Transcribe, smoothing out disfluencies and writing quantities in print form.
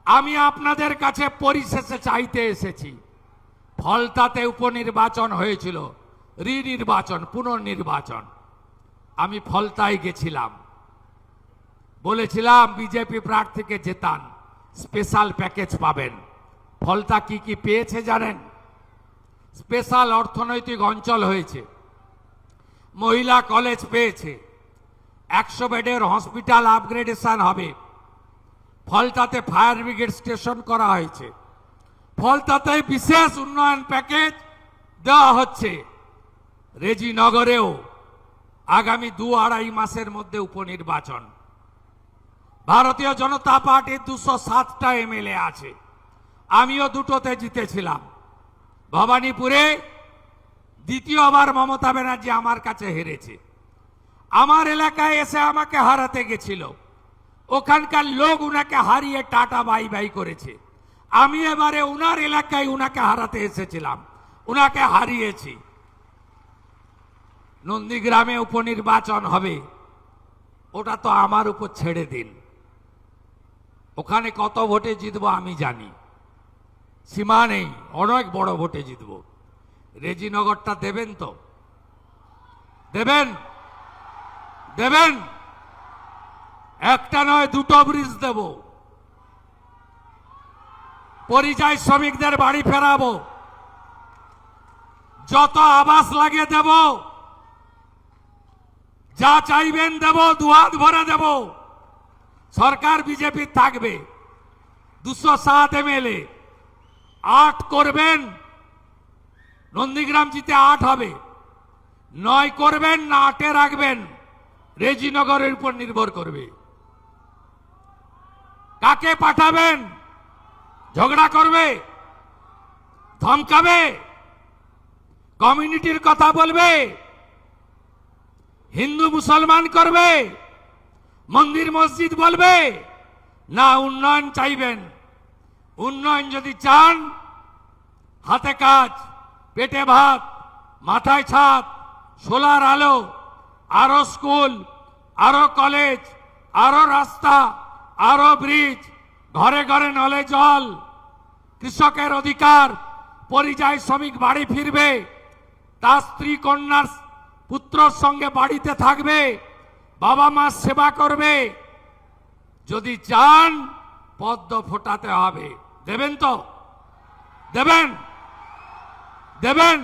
আমি আপনাদের কাছে পরিশেষে চাইতে এসেছি। ফলতাতে উপনির্বাচন হয়েছিল, রিনির্বাচন, পুনর্নির্বাচন। আমি ফলতায় গেছিলাম, বলেছিলাম বিজেপি প্রার্থীকে জেতান, স্পেশাল প্যাকেজ পাবেন। ফলতা কি কি পেয়েছে জানেন? স্পেশাল অর্থনৈতিক অঞ্চল হয়েছে, মহিলা কলেজ পেয়েছে, 100 বেডের হসপিটাল আপগ্রেডেশন হবে, ফলতাতে ফায়ার ব্রিগেড স্টেশন করা হয়েছে, ফলতাতে বিশেষ উন্নয়ন প্যাকেজ দেওয়া হচ্ছে। রেজিনগরেও আগামী 2-2.5 মাসের মধ্যে উপনির্বাচন। ভারতীয় জনতা পার্টির 207টা এমএলএ আছে, আমিও দুটোতে জিতেছিলাম। ভবানীপুরে দ্বিতীয়বার মমতা ব্যানার্জি আমার কাছে হেরেছে। আমার এলাকায় এসে আমাকে হারাতে গেছিল, ওখানকার লোক উনাকে হারিয়ে টাটা বাই বাই করেছে। আমি এবারে উনার এলাকায় উনাকে হারাতে এসেছিলাম, উনাকে হারিয়েছি। নন্দীগ্রামে উপনির্বাচন হবে, ওটা তো আমার উপর ছেড়ে দিন। ওখানে কত ভোটে জিতবো আমি জানি, সীমা নেই, অনেক বড় ভোটে জিতবো। রেজিনগরটা দেবেন তো? দেবেন? দেবেন? একটা নয়, 2টো ব্রিজ দেব, পরিযায়ী শ্রমিকদের বাড়ি ফেরাবো, যত আবাস লাগে দেব, যা চাইবেন দেব, দুহাত ভরে দেব। সরকার বিজেপি থাকবে, 207 এমএলএ, 8 করবেন, নন্দীগ্রাম জিতে 8 হবে, 9 করবেন না 8-এ রাখবেন, রেজিনগরের উপর নির্ভর করবে। কাকে পাঠাবেন? ঝগড়া করবে, ধমকাবে, কমিউনিটির কথা বলবে, হিন্দু মুসলমান করবে, মন্দির মসজিদ বলবে, না উন্নয়ন চাইবেন? উন্নয়ন যদি চান, হাতে কাজ, পেটে ভাত, মাথায় ছাদ, সোলার আলো, আরো স্কুল, আরো কলেজ, আরো রাস্তা, আরো ব্রিজ, ঘরে ঘরে নলে জল, কৃষকের অধিকার, পরিযায়ী শ্রমিক বাড়ি ফিরবে, তার স্ত্রী কন্যার পুত্রর সঙ্গে বাড়িতে থাকবে, বাবা মা সেবা করবে। যদি চান পদ্ম ফোটাতে হবে। দেবেন তো? দেবেন? দেবেন?